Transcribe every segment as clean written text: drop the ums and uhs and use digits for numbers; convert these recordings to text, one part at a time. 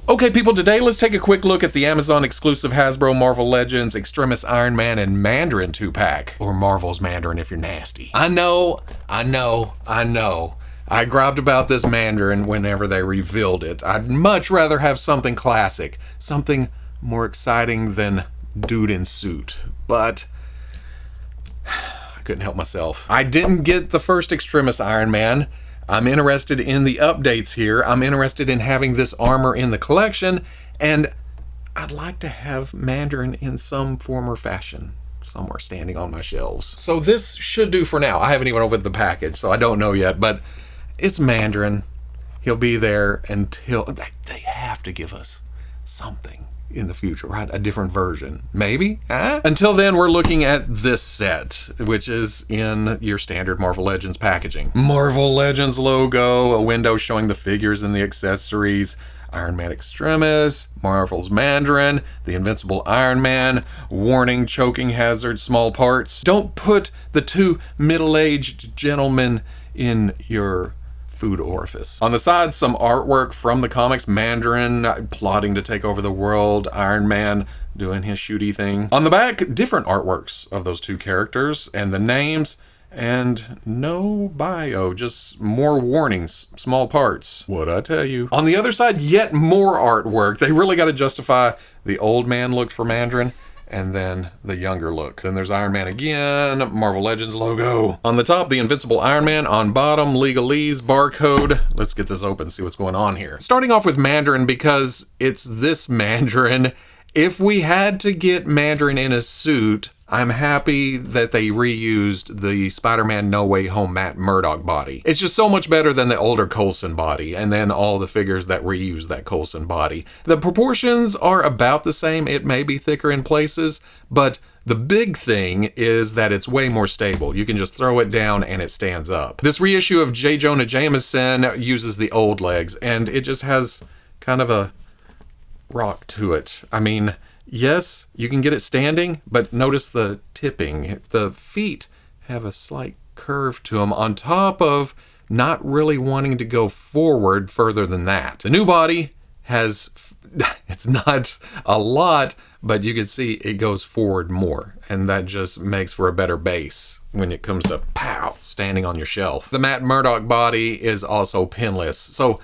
Okay, people, today let's take a quick look at the Amazon exclusive Hasbro Marvel Legends Extremis Iron Man and Mandarin 2-pack. Or Marvel's Mandarin if you're nasty. I know. I grabbed about this Mandarin whenever they revealed it. I'd much rather have something classic. Something more exciting than dude in suit. But I couldn't help myself. I didn't get the first Extremis Iron Man. I'm interested in the updates here. I'm interested in having this armor in the collection, and I'd like to have Mandarin in some form or fashion somewhere standing on my shelves. So this should do for now. I haven't even opened the package, so I don't know yet, but it's Mandarin. He'll be there until they have to give us something in the future, right? A different version, maybe? Until then, we're looking at this set, which is in your standard Marvel Legends packaging. Marvel Legends logo, a window showing the figures and the accessories, Iron Man Extremis, Marvel's Mandarin, the Invincible Iron Man, warning, choking hazard, small parts. Don't put the two middle-aged gentlemen in your food orifice. On the side, some artwork from the comics. Mandarin plotting to take over the world, Iron Man doing his shooty thing. On the back, different artworks of those two characters and the names, and no bio, just more warnings, small parts. What'd I tell you? On the other side, yet more artwork. They really got to justify the old man look for Mandarin and then the younger look. Then there's Iron Man again, Marvel Legends logo. On the top, the Invincible Iron Man. On bottom, legalese, barcode. Let's get this open, see what's going on here. Starting off with Mandarin because it's this Mandarin. If we had to get Mandarin in a suit, I'm happy that they reused the Spider-Man No Way Home Matt Murdock body. It's just so much better than the older Coulson body, and then all the figures that reuse that Coulson body. The proportions are about the same. It may be thicker in places, but the big thing is that it's way more stable. You can just throw it down and it stands up. This reissue of J. Jonah Jameson uses the old legs, and it just has kind of a rock to it. I mean, yes, you can get it standing, but notice the tipping. The feet have a slight curve to them on top of not really wanting to go forward further than that. The new body has, it's not a lot, but you can see it goes forward more, and that just makes for a better base when it comes to pow, standing on your shelf. The Matt Murdock body is also pinless, so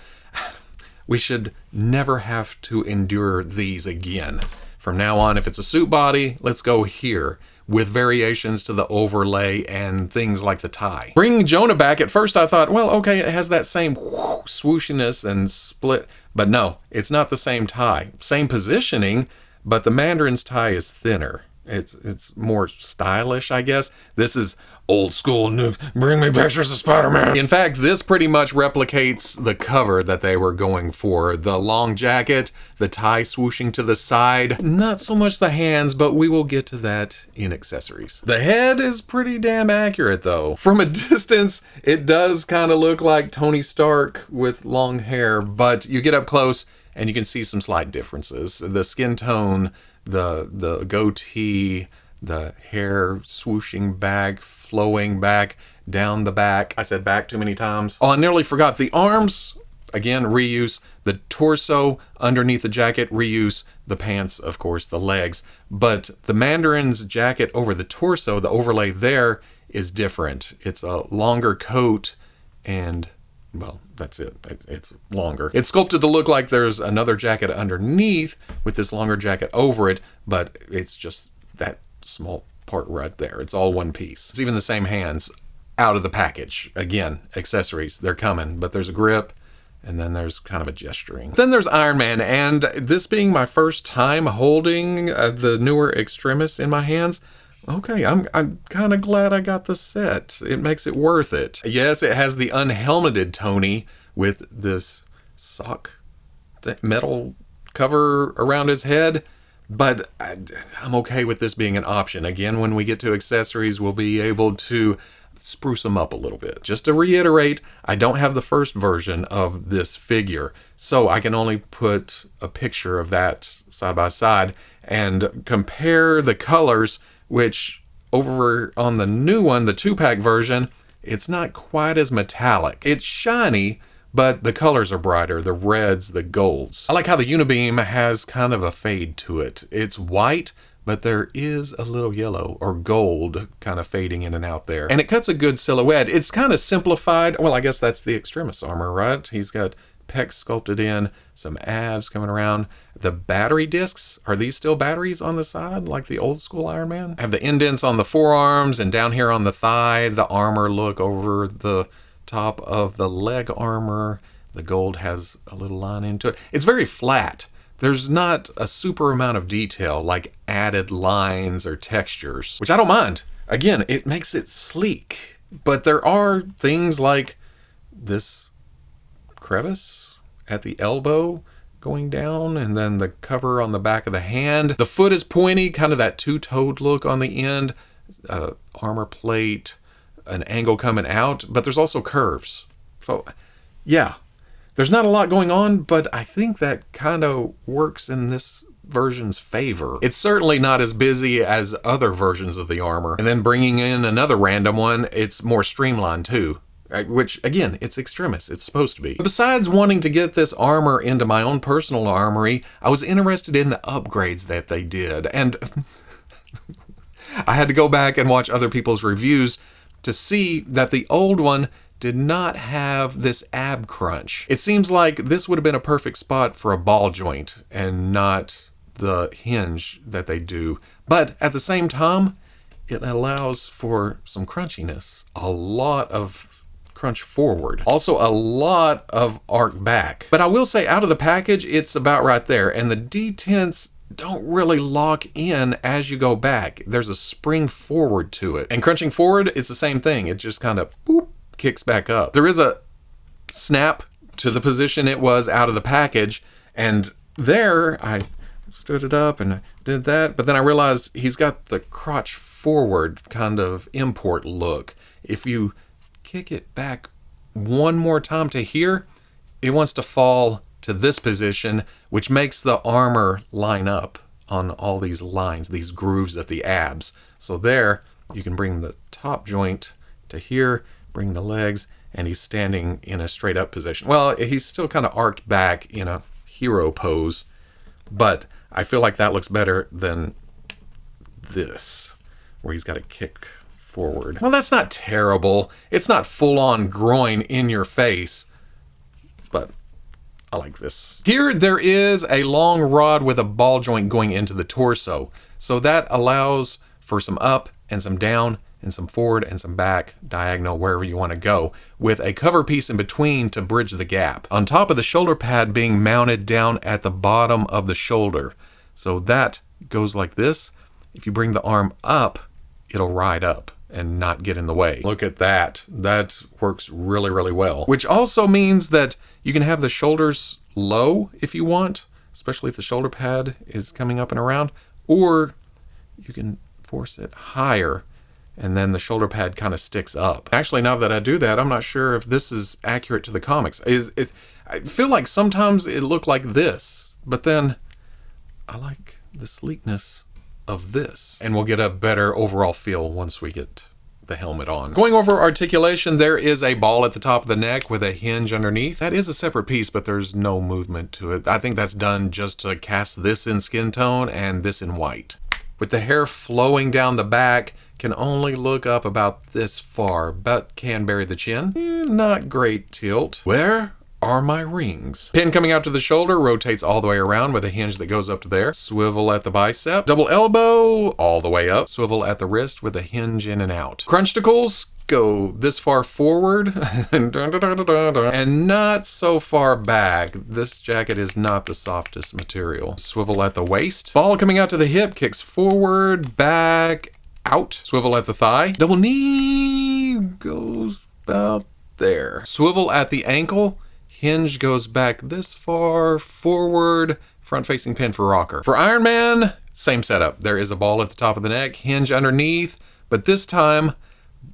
we should never have to endure these again. From now on, if it's a suit body, let's go here, with variations to the overlay and things like the tie. Bringing Jonah back, at first I thought, well, okay, it has that same swooshiness and split, but no, it's not the same tie. Same positioning, but the Mandarin's tie is thinner. It's more stylish, I guess. This is old school, bring me pictures of Spider-Man. In fact, this pretty much replicates the cover that they were going for. The long jacket, the tie swooshing to the side. Not so much the hands, but we will get to that in accessories. The head is pretty damn accurate though. From a distance, it does kind of look like Tony Stark with long hair, but you get up close and you can see some slight differences. The skin tone, the goatee, the hair swooshing back, flowing back, down the back. I said back too many times. Oh, I nearly forgot. The arms, again, reuse. The torso underneath the jacket, reuse. The pants, of course, the legs. But the Mandarin's jacket over the torso, the overlay there is different. It's a longer coat and, well, that's it. It's longer. It's sculpted to look like there's another jacket underneath with this longer jacket over it, but it's just that small part right there. It's all one piece. It's even the same hands out of the package. Again, accessories, they're coming, but there's a grip and then there's kind of a gesturing. Then there's Iron Man, and this being my first time holding the newer Extremis in my hands, okay, I'm kind of glad I got the set. It makes it worth it. Yes, it has the unhelmeted Tony with this sock metal cover around his head, but I'm okay with this being an option. Again, when we get to accessories, we'll be able to spruce them up a little bit. Just to reiterate, I don't have the first version of this figure, so I can only put a picture of that side by side and compare the colors, which over on the new one, the 2-pack version, it's not quite as metallic. It's shiny, but the colors are brighter, the reds, the golds. I like how the unibeam has kind of a fade to it. It's white, but there is a little yellow or gold kind of fading in and out there. And it cuts a good silhouette. It's kind of simplified. Well, I guess that's the Extremis armor, right? He's got pecs sculpted in, some abs coming around. The battery discs, are these still batteries on the side like the old school Iron Man? Have the indents on the forearms and down here on the thigh, the armor look over the top of the leg armor. The gold has a little line into it. It's very flat. There's not a super amount of detail like added lines or textures, which I don't mind. Again, it makes it sleek. But there are things like this crevice at the elbow going down, and then the cover on the back of the hand. The foot is pointy, kind of that two-toed look on the end. Armor plate, an angle coming out, but there's also curves. So, yeah. There's not a lot going on, but I think that kind of works in this version's favor. It's certainly not as busy as other versions of the armor. And then bringing in another random one, it's more streamlined too. Which, again, it's Extremis. It's supposed to be. Besides wanting to get this armor into my own personal armory, I was interested in the upgrades that they did. And I had to go back and watch other people's reviews to see that the old one did not have this ab crunch. It seems like this would have been a perfect spot for a ball joint and not the hinge that they do. But at the same time, it allows for some crunchiness. A lot of crunch forward. Also a lot of arc back. But I will say out of the package, it's about right there. And the detents don't really lock in as you go back. There's a spring forward to it. And crunching forward, it's the same thing. It just kind of boop, kicks back up. There is a snap to the position it was out of the package. And there, I stood it up and did that. But then I realized he's got the crotch forward kind of import look. If you kick it back one more time to here, it wants to fall to this position, which makes the armor line up on all these lines, these grooves at the abs. So there, you can bring the top joint to here, bring the legs, and he's standing in a straight up position. Well, he's still kind of arced back in a hero pose, but I feel like that looks better than this, where he's got to kick forward. Well, that's not terrible. It's not full-on groin in your face, but I like this. Here, there is a long rod with a ball joint going into the torso. So that allows for some up and some down and some forward and some back, diagonal, wherever you want to go, with a cover piece in between to bridge the gap. On top of the shoulder pad being mounted down at the bottom of the shoulder. So that goes like this. If you bring the arm up, it'll ride up and not get in the way. Look at that. That works really, really well. Which also means that you can have the shoulders low if you want, especially if the shoulder pad is coming up and around, or you can force it higher and then the shoulder pad kind of sticks up. Actually, now that I do that, I'm not sure if this is accurate to the comics. I feel like sometimes it looked like this, but then I like the sleekness of this, and we'll get a better overall feel once we get the helmet on. Going over articulation, there is a ball at the top of the neck with a hinge underneath. That is a separate piece, but there's no movement to it. I think that's done just to cast this in skin tone and this in white. With the hair flowing down the back, can only look up about this far, but can bury the chin. Not great tilt. Where are my rings? Pin coming out to the shoulder rotates all the way around with a hinge that goes up to there. Swivel at the bicep. Double elbow all the way up. Swivel at the wrist with a hinge in and out. Crunchticles go this far forward and not so far back. This jacket is not the softest material. Swivel at the waist. Ball coming out to the hip, kicks forward, back, out. Swivel at the thigh. Double knee goes about there. Swivel at the ankle. Hinge goes back this far forward, front-facing pin for rocker. For Iron Man, same setup. There is a ball at the top of the neck, hinge underneath, but this time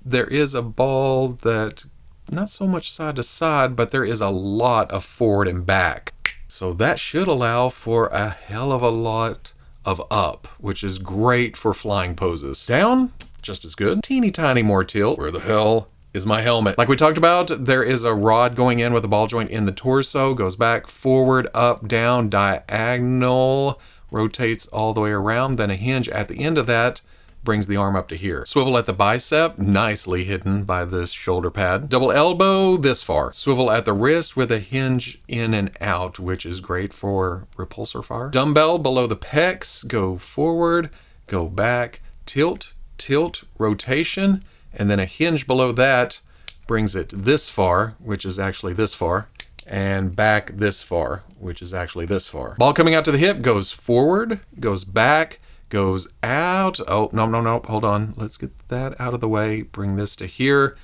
there is a ball that, not so much side to side, but there is a lot of forward and back. So that should allow for a hell of a lot of up, which is great for flying poses. Down, just as good. Teeny tiny more tilt. Where the hell is my helmet. Like we talked about, there is a rod going in with a ball joint in the torso, goes back, forward, up, down, diagonal, rotates all the way around, then a hinge at the end of that brings the arm up to here. Swivel at the bicep, nicely hidden by this shoulder pad. Double elbow this far. Swivel at the wrist with a hinge in and out, which is great for repulsor fire. Dumbbell below the pecs, go forward, go back, tilt, tilt, rotation, and then a hinge below that brings it this far, which is actually this far, and back this far, which is actually this far. Ball coming out to the hip goes forward, goes back, goes out. Oh, no, hold on. Let's get that out of the way. Bring this to here,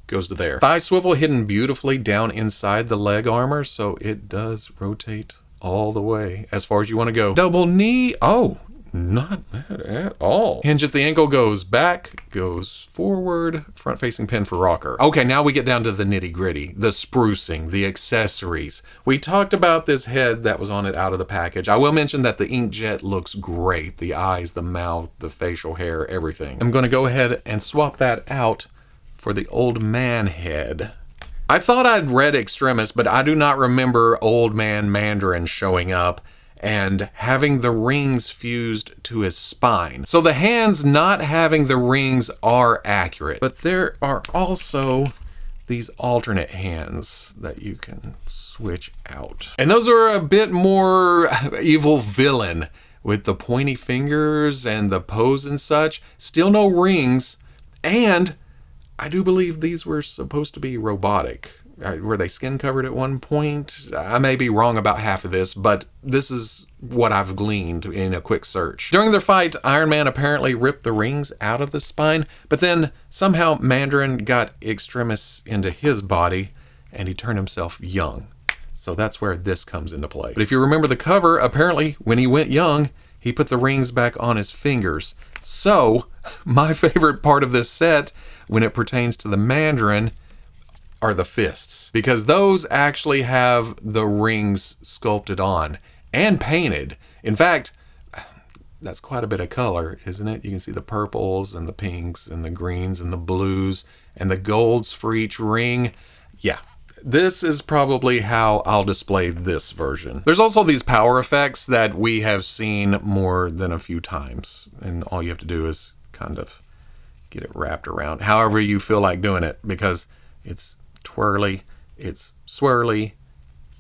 goes to there. Thigh swivel hidden beautifully down inside the leg armor, so it does rotate all the way as far as you want to go. Double knee, oh, not bad at all. Hinge at the ankle goes back, goes forward, front facing pin for rocker. Okay, now we get down to the nitty gritty, the sprucing, the accessories. We talked about this head that was on it out of the package. I will mention that the inkjet looks great. The eyes, the mouth, the facial hair, everything. I'm gonna go ahead and swap that out for the old man head. I thought I'd read Extremis, but I do not remember old man Mandarin showing up and having the rings fused to his spine. So the hands not having the rings are accurate, but there are also these alternate hands that you can switch out. And those are a bit more evil villain with the pointy fingers and the pose and such. Still no rings, and I do believe these were supposed to be robotic. Were they skin covered at one point? I may be wrong about half of this, but this is what I've gleaned in a quick search. During their fight, Iron Man apparently ripped the rings out of the spine, but then somehow Mandarin got Extremis into his body and he turned himself young. So that's where this comes into play. But if you remember the cover, apparently when he went young, he put the rings back on his fingers. So my favorite part of this set when it pertains to the Mandarin are the fists, because those actually have the rings sculpted on and painted. In fact, that's quite a bit of color, isn't it? You can see the purples and the pinks and the greens and the blues and the golds for each ring. Yeah, this is probably how I'll display this version. There's also these power effects that we have seen more than a few times, and all you have to do is kind of get it wrapped around however you feel like doing it, because it's twirly, it's swirly,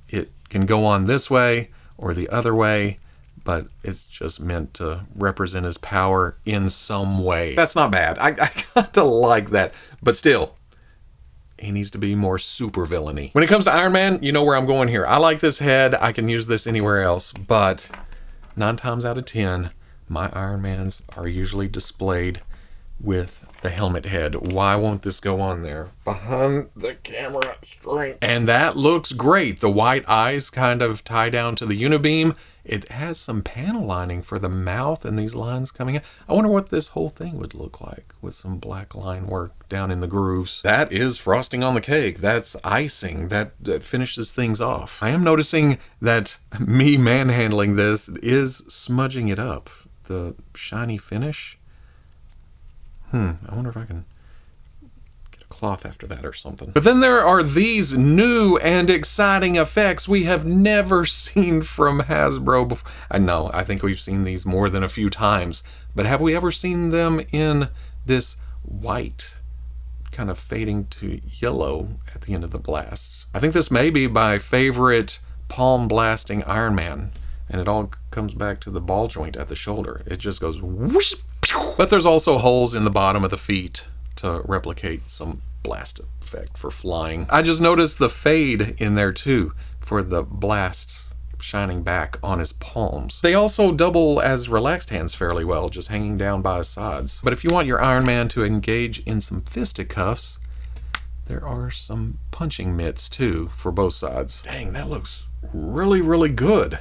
it can go on this way or the other way, but it's just meant to represent his power in some way. That's not bad. I kind of like that, but still, he needs to be more super villainy. When it comes to Iron Man, you know where I'm going here. I like this head. I can use this anywhere else, but 9 times out of 10, my Iron Mans are usually displayed with the helmet head. Why won't this go on there? Behind the camera strength. And that looks great. The white eyes kind of tie down to the unibeam. It has some panel lining for the mouth and these lines coming in. I wonder what this whole thing would look like with some black line work down in the grooves. That is frosting on the cake. That's icing. That finishes things off. I am noticing that me manhandling this is smudging it up. The shiny finish. I wonder if I can get a cloth after that or something. But then there are these new and exciting effects we have never seen from Hasbro before. I know, I think we've seen these more than a few times, but have we ever seen them in this white, kind of fading to yellow at the end of the blast? I think this may be my favorite palm blasting Iron Man, and it all comes back to the ball joint at the shoulder. It just goes whoosh. But there's also holes in the bottom of the feet to replicate some blast effect for flying. I just noticed the fade in there too for the blast shining back on his palms. They also double as relaxed hands fairly well, just hanging down by his sides. But if you want your Iron Man to engage in some fisticuffs, there are some punching mitts too for both sides. Dang, that looks really, really good.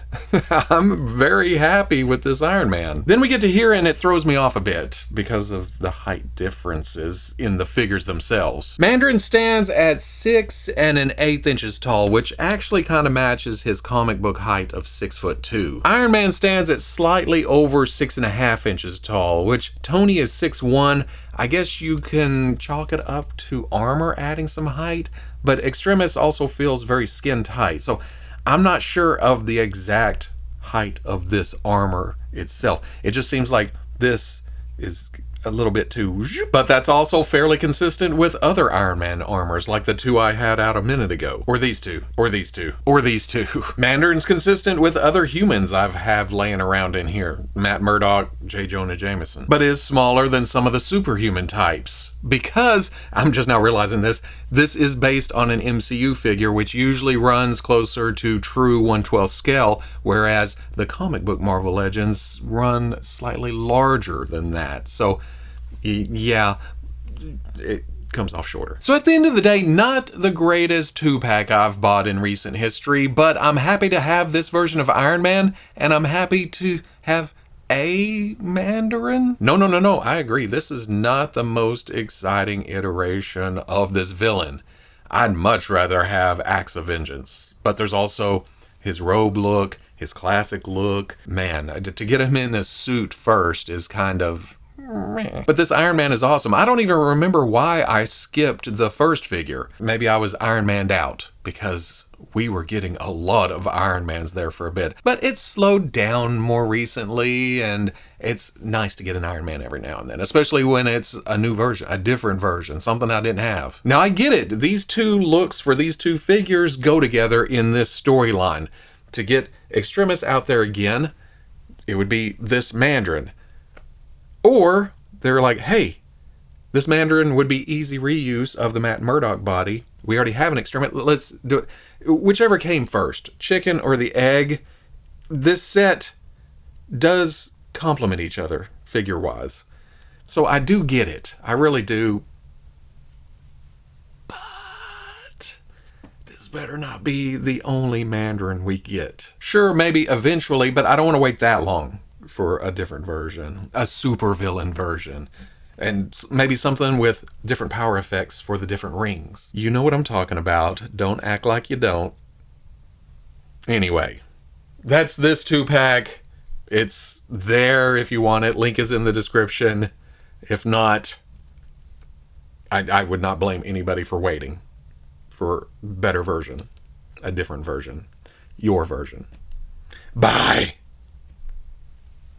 I'm very happy with this Iron Man. Then we get to here and it throws me off a bit because of the height differences in the figures themselves. Mandarin stands at 6 1/8 inches tall, which actually kind of matches his comic book height of 6'2". Iron Man stands at slightly over 6.5 inches tall, which Tony is 6'1". I guess you can chalk it up to armor adding some height, but Extremis also feels very skin tight. So I'm not sure of the exact height of this armor itself. It just seems like this is a little bit too, but that's also fairly consistent with other Iron Man armors, like the two I had out a minute ago. Or these two. Or these two. Or these two. Mandarin's consistent with other humans I've have laying around in here. Matt Murdock, J. Jonah Jameson. But is smaller than some of the superhuman types. Because, I'm just now realizing this is based on an MCU figure, which usually runs closer to true 1/12 scale, whereas the comic book Marvel Legends run slightly larger than that. So, yeah, it comes off shorter. So at the end of the day, not the greatest 2-pack I've bought in recent history, but I'm happy to have this version of Iron Man, and I'm happy to have a Mandarin? No, I agree. This is not the most exciting iteration of this villain. I'd much rather have Axe of Vengeance. But there's also his robe look, his classic look. Man, to get him in a suit first is kind of... But this Iron Man is awesome. I don't even remember why I skipped the first figure. Maybe I was Iron Man'd out because we were getting a lot of Iron Mans there for a bit. But it's slowed down more recently, and it's nice to get an Iron Man every now and then, especially when it's a new version, a different version, something I didn't have. Now, I get it. These two looks for these two figures go together in this storyline. To get Extremis out there again, it would be this Mandarin. Or they're like, hey, this Mandarin would be easy reuse of the Matt Murdock body. We already have an Extremis. Let's do it. Whichever came first, chicken or the egg, this set does complement each other figure-wise. So I do get it. I really do. But this better not be the only Mandarin we get. Sure, maybe eventually, but I don't want to wait that long for a different version, a supervillain version, and maybe something with different power effects for the different rings. You know what I'm talking about. Don't act like you don't. Anyway, that's this 2-pack. It's there if you want it. Link is in the description. If not, I would not blame anybody for waiting for a better version, a different version, your version. Bye.